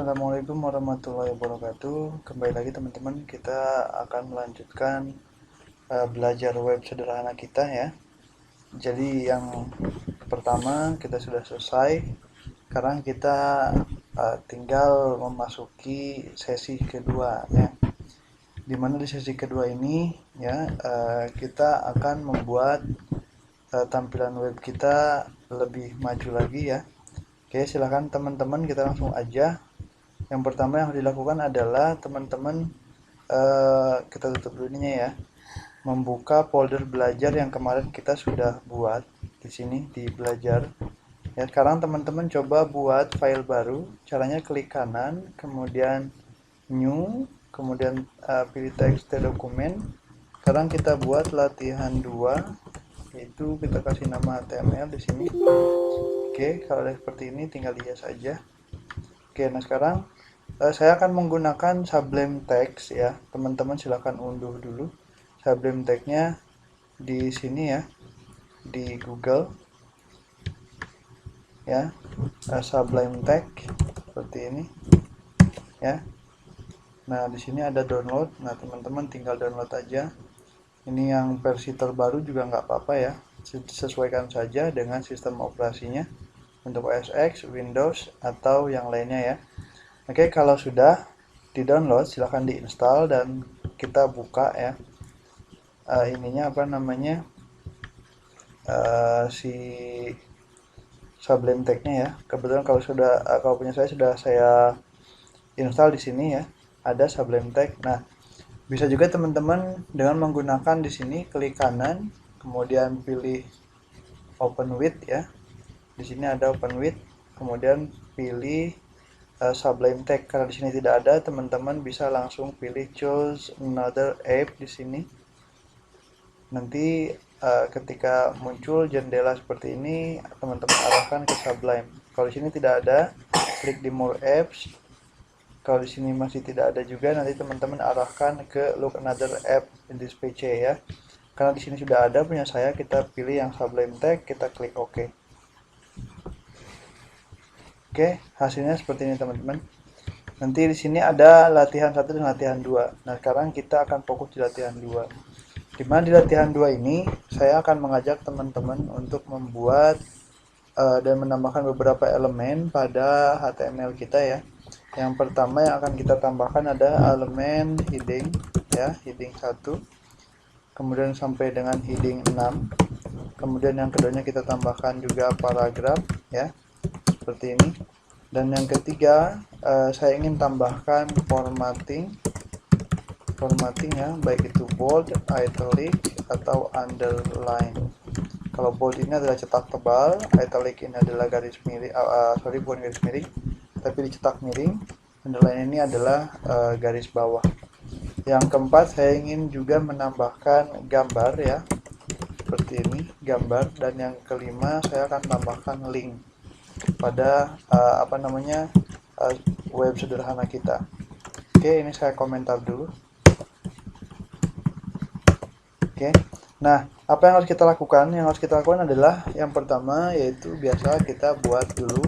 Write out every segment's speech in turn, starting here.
Assalamualaikum warahmatullahi wabarakatuh. Kembali lagi teman-teman, kita akan melanjutkan belajar web sederhana kita ya. Jadi yang pertama kita sudah selesai. Sekarang kita tinggal memasuki sesi kedua ya. Dimana di sesi kedua ini ya kita akan membuat tampilan web kita lebih maju lagi ya. Oke, silahkan teman-teman, kita langsung aja. Yang pertama yang harus dilakukan adalah teman-teman kita tutup dulu ininya ya, membuka folder belajar yang kemarin kita sudah buat di sini di belajar ya. Sekarang teman-teman coba buat file baru. Caranya klik kanan, kemudian new, kemudian pilih teks dokumen. Sekarang kita buat latihan 2, yaitu kita kasih nama HTML di sini. Oke, kalau ada seperti ini tinggal hias aja. Oke, nah sekarang saya akan menggunakan Sublime Text ya. Teman-teman silahkan unduh dulu Sublime Text-nya di sini ya, di Google ya. Sublime Text seperti ini ya. Nah, di sini ada download. Nah, teman-teman tinggal download aja. Ini yang versi terbaru juga nggak apa-apa ya. Sesuaikan saja dengan sistem operasinya untuk OS X, Windows, atau yang lainnya ya. Oke, kalau sudah di-download, silahkan diinstal dan kita buka ya. Ininya apa namanya? Si Sublime Text-nya ya. Kebetulan kalau punya saya sudah saya install di sini ya. Ada Sublime Text. Nah, bisa juga teman-teman dengan menggunakan di sini klik kanan, kemudian pilih Open with ya. Di sini ada Open with, kemudian pilih Sublime Text. Karena di sini tidak ada, teman-teman bisa langsung pilih Choose Another App di sini. Nanti ketika muncul jendela seperti ini, teman-teman arahkan ke Sublime. Kalau di sini tidak ada, klik di More Apps. Kalau di sini masih tidak ada juga, nanti teman-teman arahkan ke Look Another App in this PC ya. Karena di sini sudah ada punya saya, kita pilih yang Sublime Text, kita klik OK. Oke, hasilnya seperti ini teman-teman. Nanti di sini ada latihan 1 dan latihan 2. Nah, sekarang kita akan fokus di latihan 2. Dimana di latihan 2 ini, saya akan mengajak teman-teman untuk membuat dan menambahkan beberapa elemen pada HTML kita ya. Yang pertama yang akan kita tambahkan ada elemen heading ya, heading 1. Kemudian sampai dengan heading 6. Kemudian yang keduanya kita tambahkan juga paragraf ya, seperti ini. Dan yang ketiga saya ingin tambahkan formatting ya, baik itu bold, italic, atau underline. Kalau bold ini adalah cetak tebal, italic ini adalah garis miring, bukan garis miring, tapi dicetak miring. Underline ini adalah garis bawah. Yang keempat, saya ingin juga menambahkan gambar ya, seperti ini, gambar. Dan yang kelima, saya akan tambahkan link pada web sederhana kita. Oke, ini saya komentar dulu. Oke, nah apa yang harus kita lakukan? Yang harus kita lakukan adalah yang pertama yaitu biasa kita buat dulu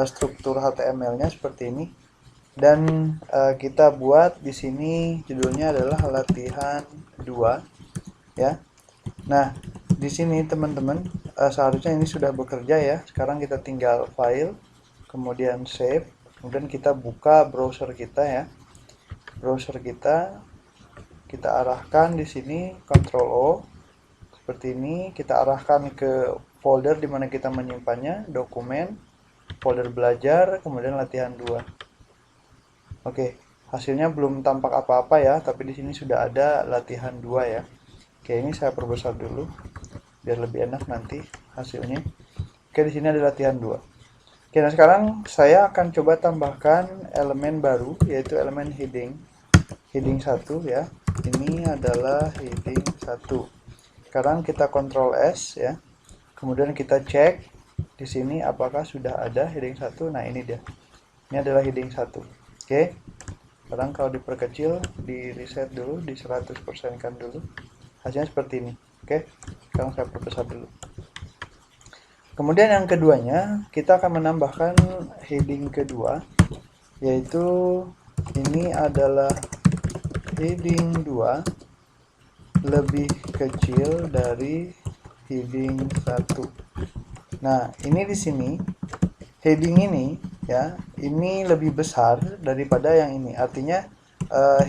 struktur HTML-nya seperti ini. Dan kita buat di sini judulnya adalah latihan 2 ya. Nah, di sini teman-teman seharusnya ini sudah bekerja ya. Sekarang kita tinggal file, kemudian save, kemudian kita buka browser kita ya. Browser kita arahkan di sini Ctrl O seperti ini, kita arahkan ke folder di mana kita menyimpannya, dokumen, folder belajar, kemudian latihan 2. Oke, hasilnya belum tampak apa-apa ya, tapi di sini sudah ada latihan 2 ya. Oke, ini saya perbesar dulu biar lebih enak nanti hasilnya. Oke, di sini ada latihan 2. Oke, nah sekarang saya akan coba tambahkan elemen baru yaitu elemen heading 1 ya. Ini adalah heading 1. Sekarang kita Ctrl S ya. Kemudian kita cek di sini apakah sudah ada heading 1. Nah, ini dia. Ini adalah heading 1. Oke. Sekarang kalau diperkecil, di reset dulu, di 100% kan dulu. Hasilnya seperti ini. Oke. Sekarang saya perbesar dulu. Kemudian yang keduanya, kita akan menambahkan heading kedua yaitu ini adalah heading 2 lebih kecil dari heading 1. Nah, ini di sini heading ini ya, ini lebih besar daripada yang ini. Artinya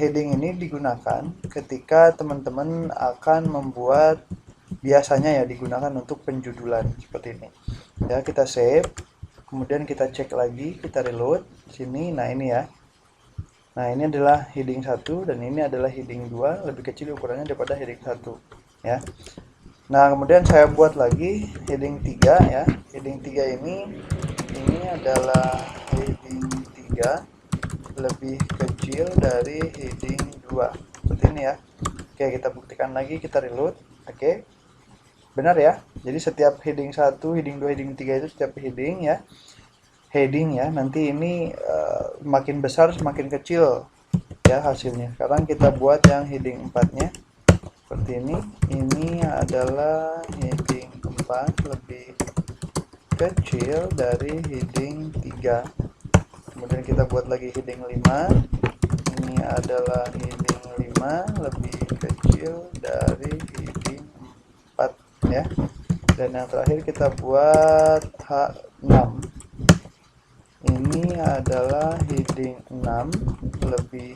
heading ini digunakan ketika teman-teman akan membuat, biasanya ya digunakan untuk penjudulan seperti ini. Ya, kita save, kemudian kita cek lagi, kita reload sini. Nah, ini ya. Nah, ini adalah heading 1 dan ini adalah heading 2, lebih kecil ukurannya daripada heading 1 ya. Nah, kemudian saya buat lagi heading 3 ya. Heading 3 ini adalah heading 3 lebih kecil dari heading 2. Seperti ini ya. Oke, kita buktikan lagi, kita reload. Oke. Benar ya. Jadi setiap heading 1, heading 2, heading 3 itu setiap heading ya. Heading ya, nanti ini makin besar semakin kecil ya hasilnya. Sekarang kita buat yang heading 4-nya. Seperti ini. Ini adalah heading 4 lebih kecil dari heading 3. Kemudian kita buat lagi heading 5. Ini adalah heading 5 lebih kecil dari heading 4 ya. Dan yang terakhir kita buat H6. Ini adalah heading 6 lebih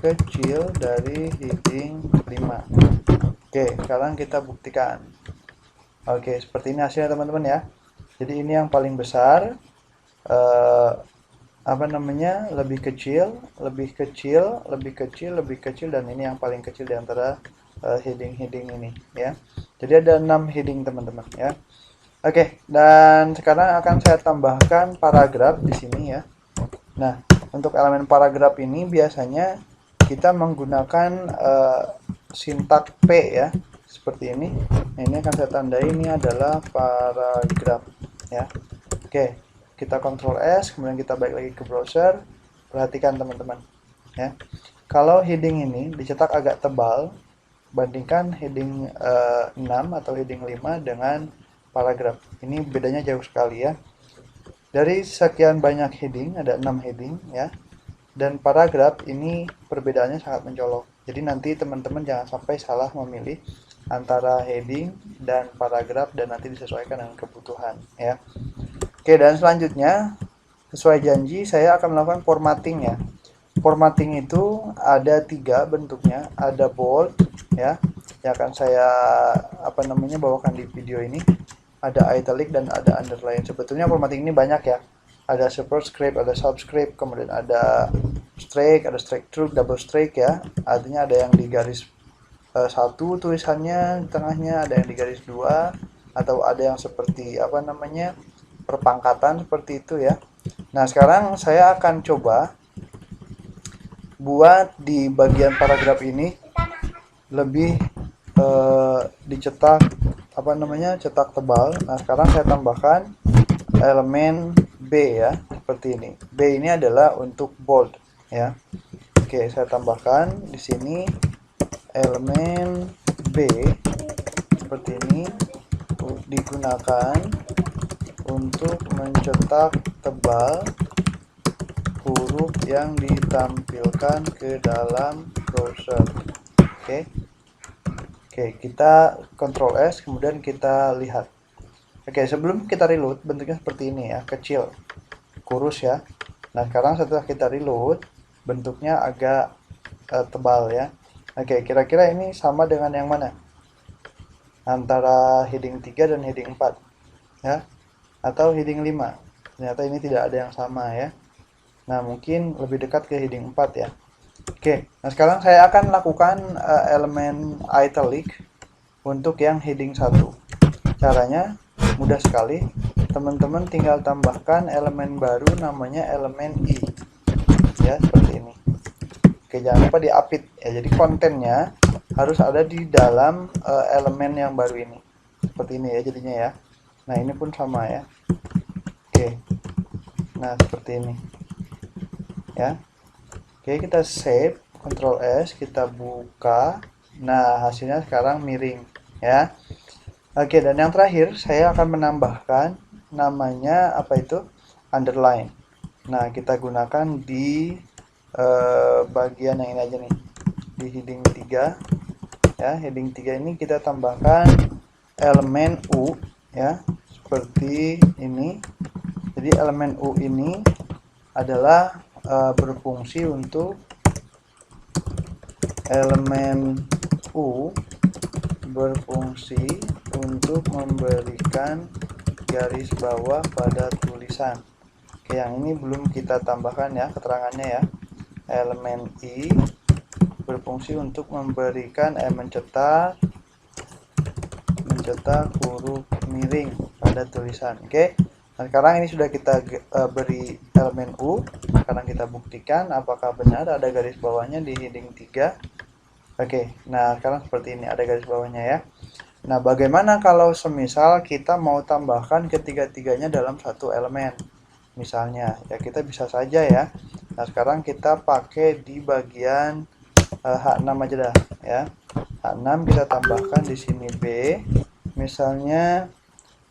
kecil dari heading 5. Oke, sekarang kita buktikan. Oke, seperti ini hasilnya teman-teman ya. Jadi ini yang paling besar, lebih kecil, lebih kecil, lebih kecil, lebih kecil, dan ini yang paling kecil di antara heading-heading ini ya. Jadi ada 6 heading teman-teman ya. Oke, dan sekarang akan saya tambahkan paragraf di sini ya. Nah, untuk elemen paragraf ini biasanya kita menggunakan sintak P ya, seperti ini. Nah, ini akan saya tandai, ini adalah paragraf ya. Oke, kita Ctrl S, kemudian kita balik lagi ke browser. Perhatikan teman-teman ya. Kalau heading ini dicetak agak tebal, bandingkan heading 6 atau heading 5 dengan paragraf. Ini bedanya jauh sekali ya. Dari sekian banyak heading, ada 6 heading ya. Dan paragraf ini perbedaannya sangat mencolok. Jadi nanti teman-teman jangan sampai salah memilih antara heading dan paragraf, dan nanti disesuaikan dengan kebutuhan ya. Oke, dan selanjutnya sesuai janji saya akan melakukan formatting ya. Formatting itu ada 3 bentuknya, ada bold ya, yang akan saya bawakan di video ini. Ada italic dan ada underline. Sebetulnya formatting ini banyak ya. Ada superscript, ada subscript, kemudian ada strike, ada strike through, double strike ya. Artinya ada yang di garis 1 tulisannya, di tengahnya ada yang di garis 2, atau ada yang seperti perpangkatan seperti itu ya. Nah, sekarang saya akan coba buat di bagian paragraf ini lebih dicetak cetak tebal. Nah, sekarang saya tambahkan elemen B ya, seperti ini. B ini adalah untuk bold ya. Oke, saya tambahkan di sini elemen B seperti ini, digunakan untuk mencetak tebal huruf yang ditampilkan ke dalam browser. Oke. Oke, kita Ctrl S, kemudian kita lihat. Oke, sebelum kita reload, bentuknya seperti ini ya, kecil, kurus ya. Nah, sekarang setelah kita reload, bentuknya agak tebal ya. Oke, kira-kira ini sama dengan yang mana? Antara heading 3 dan heading 4 ya, atau heading 5. Ternyata ini tidak ada yang sama ya. Nah, mungkin lebih dekat ke heading 4 ya. Oke, nah sekarang saya akan lakukan elemen italic untuk yang heading 1. Caranya mudah sekali. Teman-teman tinggal tambahkan elemen baru namanya elemen I. Ya, seperti ini. Oke, jangan lupa diapit ya. Jadi kontennya harus ada di dalam elemen yang baru ini. Seperti ini ya jadinya ya. Nah, ini pun sama ya. Oke. Nah, seperti ini. Ya. Oke, kita save, Ctrl S, kita buka. Nah, hasilnya sekarang miring ya. Oke, dan yang terakhir saya akan menambahkan namanya underline. Nah, kita gunakan di bagian yang ini aja nih, di heading 3 ya. Heading 3 ini kita tambahkan elemen U ya, seperti ini. Jadi elemen U ini adalah berfungsi untuk elemen U berfungsi untuk memberikan garis bawah pada tulisan. Oke, yang ini belum kita tambahkan ya keterangannya ya. Elemen I berfungsi untuk memberikan mencetak huruf miring pada tulisan. Oke. Nah, sekarang ini sudah kita beri elemen U. Sekarang kita buktikan apakah benar ada garis bawahnya di heading 3. Oke. Nah, sekarang seperti ini ada garis bawahnya ya. Nah, bagaimana kalau semisal kita mau tambahkan ketiga-tiganya dalam satu elemen? Misalnya, ya kita bisa saja ya. Nah, sekarang kita pakai di bagian H6 aja dah ya. H6 kita tambahkan di sini B. Misalnya,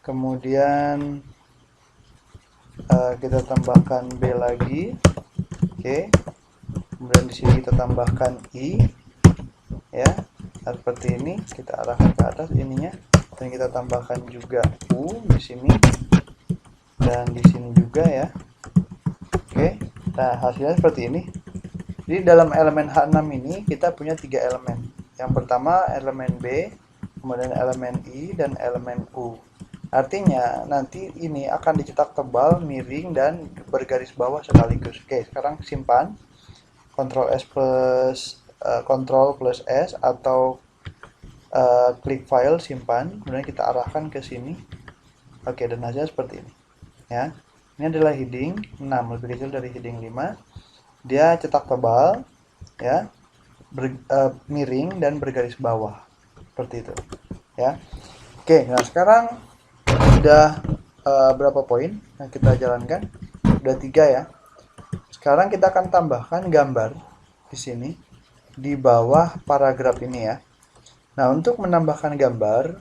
kemudian kita tambahkan B lagi. Oke. Kemudian di sini kita tambahkan I. Ya. Nah, seperti ini kita arahkan ke atas ininya, dan kita tambahkan juga U di sini dan di sini juga ya. Oke, nah hasilnya seperti ini. Jadi dalam elemen H6 ini kita punya 3 elemen. Yang pertama elemen B, kemudian elemen I, dan elemen U. Artinya nanti ini akan dicetak tebal, miring, dan bergaris bawah sekaligus. Oke, sekarang simpan. Ctrl plus S atau klik file, simpan, kemudian kita arahkan ke sini. Oke, dan hasilnya seperti ini ya. Ini adalah heading 6, lebih kecil dari heading 5. Dia cetak tebal ya, miring dan bergaris bawah seperti itu ya. Oke, nah sekarang sudah berapa poin yang kita jalankan? Sudah 3 ya. Sekarang kita akan tambahkan gambar di sini di bawah paragraf ini ya. Nah, untuk menambahkan gambar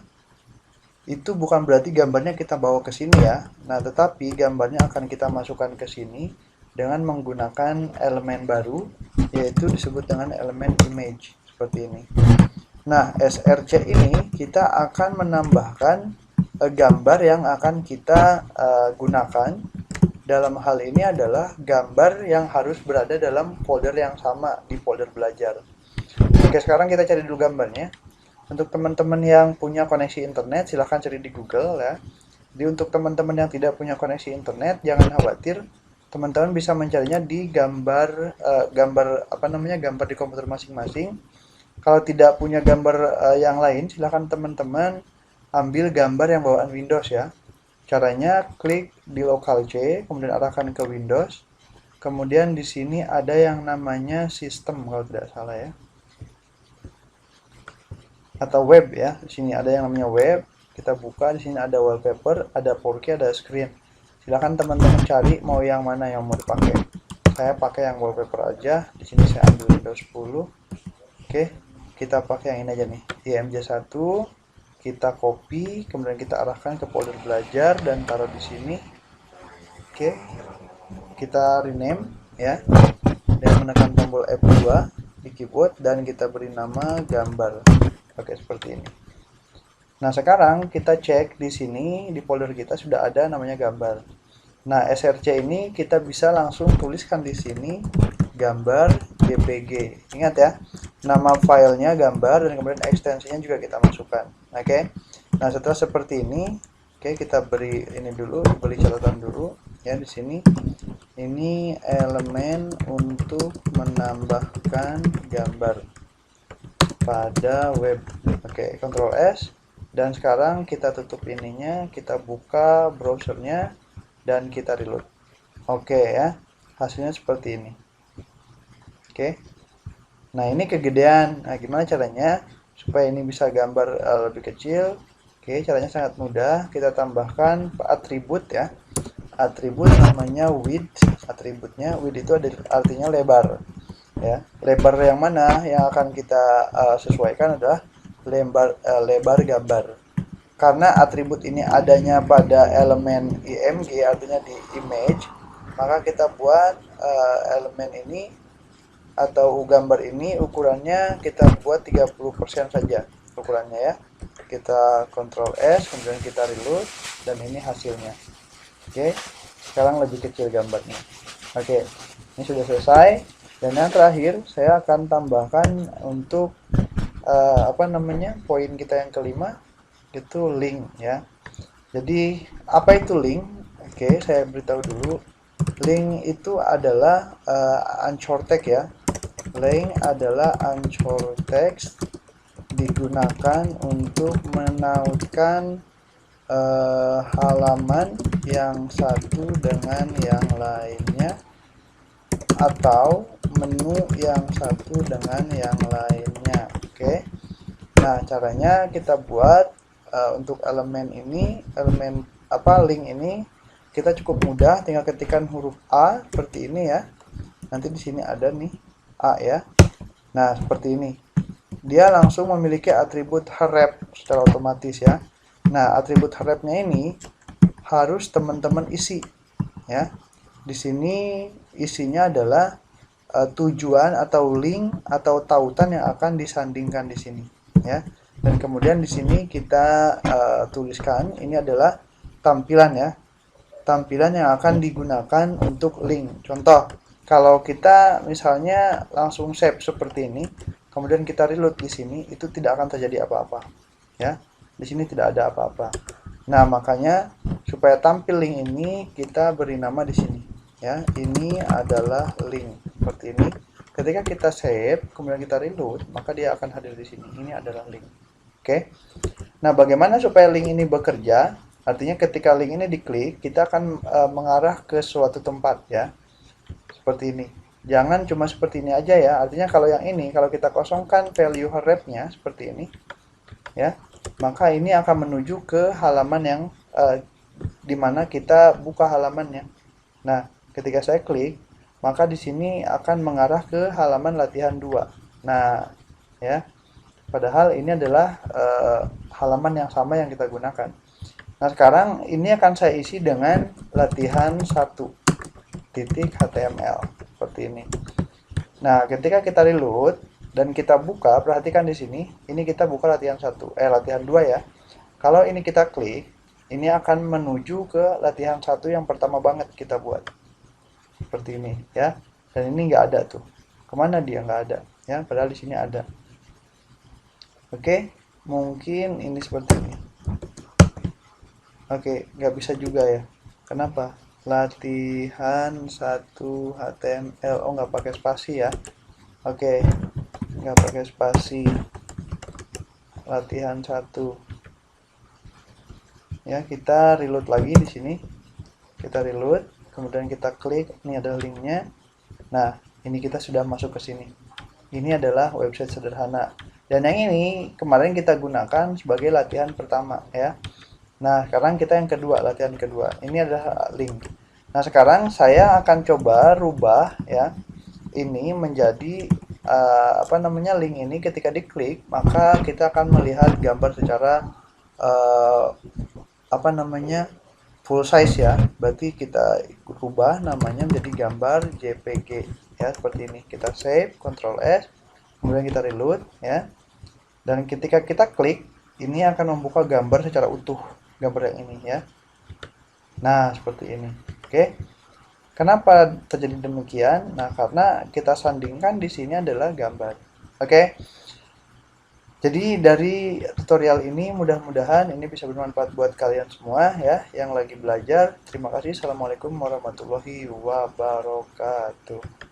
itu bukan berarti gambarnya kita bawa ke sini ya. Nah, tetapi gambarnya akan kita masukkan ke sini dengan menggunakan elemen baru, yaitu disebut dengan elemen image seperti ini. Nah, src ini kita akan menambahkan gambar yang akan kita gunakan. Dalam hal ini adalah gambar yang harus berada dalam folder yang sama, di folder belajar. Oke, sekarang kita cari dulu gambarnya. Untuk teman-teman yang punya koneksi internet, silahkan cari di Google ya. Jadi untuk teman-teman yang tidak punya koneksi internet, jangan khawatir. Teman-teman bisa mencarinya di gambar gambar di komputer masing-masing. Kalau tidak punya gambar yang lain, silahkan teman-teman ambil gambar yang bawaan Windows ya. Caranya klik di lokal C, kemudian arahkan ke Windows. Kemudian di sini ada yang namanya sistem kalau tidak salah ya. Atau web ya. Di sini ada yang namanya web. Kita buka, di sini ada wallpaper, ada 4K, ada screen. Silakan teman-teman cari mau yang mana yang mau dipakai. Saya pakai yang wallpaper aja. Di sini saya ambil Windows 10. Oke, kita pakai yang ini aja nih. IMJ1. Kita copy, kemudian kita arahkan ke folder belajar dan taruh di sini. Oke, kita rename ya, dan menekan tombol F2 di keyboard dan kita beri nama gambar. Oke, seperti ini. Nah, sekarang kita cek di sini di folder kita sudah ada namanya gambar. Nah, src ini kita bisa langsung tuliskan di sini gambar JPG. Ingat ya, nama filenya gambar dan kemudian ekstensinya juga kita masukkan. Oke. Nah, setelah seperti ini, oke, kita beri ini dulu, beri catatan dulu ya di sini. Ini elemen untuk menambahkan gambar pada web. Oke, Ctrl S, dan sekarang kita tutup ininya, kita buka browsernya dan kita reload. Oke ya, hasilnya seperti ini. Oke. Nah, ini kegedean. Nah, gimana caranya supaya ini bisa gambar lebih kecil? Oke, caranya sangat mudah. Kita tambahkan atribut ya. Atribut namanya width. Atributnya width itu artinya lebar. Ya, lebar yang mana yang akan kita sesuaikan adalah lebar gambar. Karena atribut ini adanya pada elemen img, artinya di image, maka kita buat elemen ini atau gambar ini ukurannya kita buat 30% saja ukurannya ya. Kita Ctrl S, kemudian kita reload, dan ini hasilnya. Oke, sekarang lebih kecil gambarnya. Oke, ini sudah selesai. Dan yang terakhir saya akan tambahkan untuk poin kita yang kelima, itu link ya. Jadi apa itu link? Oke, saya beritahu dulu. Link itu adalah anchor tag ya. Link adalah anchor text, digunakan untuk menautkan halaman yang satu dengan yang lainnya atau menu yang satu dengan yang lainnya. Oke. Nah, caranya kita buat untuk elemen ini, link ini kita cukup mudah, tinggal ketikkan huruf A seperti ini ya. Nanti di sini ada nih A ya. Nah, seperti ini. Dia langsung memiliki atribut href secara otomatis ya. Nah, atribut hrefnya ini harus teman-teman isi ya. Di sini isinya adalah tujuan atau link atau tautan yang akan disandingkan di sini ya. Dan kemudian di sini kita tuliskan ini adalah tampilan ya. Tampilan yang akan digunakan untuk link. Contoh, kalau kita misalnya langsung save seperti ini, kemudian kita reload di sini, itu tidak akan terjadi apa-apa ya. Di sini tidak ada apa-apa. Nah, makanya supaya tampil link ini kita beri nama di sini ya. Ini adalah link seperti ini. Ketika kita save kemudian kita reload, maka dia akan hadir di sini. Ini adalah link. Oke. Nah, bagaimana supaya link ini bekerja? Artinya ketika link ini diklik, kita akan mengarah ke suatu tempat ya. Seperti ini. Jangan cuma seperti ini aja ya. Artinya kalau yang ini, kalau kita kosongkan value href-nya seperti ini ya, maka ini akan menuju ke halaman yang dimana kita buka halamannya. Nah, ketika saya klik, maka di sini akan mengarah ke halaman latihan 2. Nah, ya. Padahal ini adalah halaman yang sama yang kita gunakan. Nah, sekarang ini akan saya isi dengan latihan 1.html seperti ini. Nah, ketika kita reload dan kita buka, perhatikan di sini, ini kita buka latihan 2 ya. Kalau ini kita klik, ini akan menuju ke latihan 1 yang pertama banget kita buat. Seperti ini ya. Dan ini nggak ada tuh. Kemana dia? Nggak ada ya, padahal di sini ada. Oke, mungkin ini seperti ini. Oke, nggak bisa juga ya. Kenapa? Latihan 1 HTML. Oh, nggak pakai spasi ya. Oke, nggak pakai spasi. Latihan 1. Ya, kita reload lagi di sini. Kita reload, kemudian kita klik. Ini ada linknya. Nah, ini kita sudah masuk ke sini. Ini adalah website sederhana. Dan yang ini kemarin kita gunakan sebagai latihan pertama ya. Nah, sekarang kita yang kedua, latihan kedua. Ini adalah link. Nah, sekarang saya akan coba rubah ya. Ini menjadi link ini ketika diklik, maka kita akan melihat gambar secara full size ya. Berarti kita rubah namanya menjadi gambar JPG ya, seperti ini. Kita save, Ctrl S, kemudian kita reload ya. Dan ketika kita klik, ini akan membuka gambar secara utuh, gambar yang ini ya. Nah, seperti ini. Oke. Kenapa terjadi demikian? Nah, karena kita sandingkan di sini adalah gambar. Oke. Jadi dari tutorial ini mudah-mudahan ini bisa bermanfaat buat kalian semua ya yang lagi belajar. Terima kasih. Assalamualaikum warahmatullahi wabarakatuh.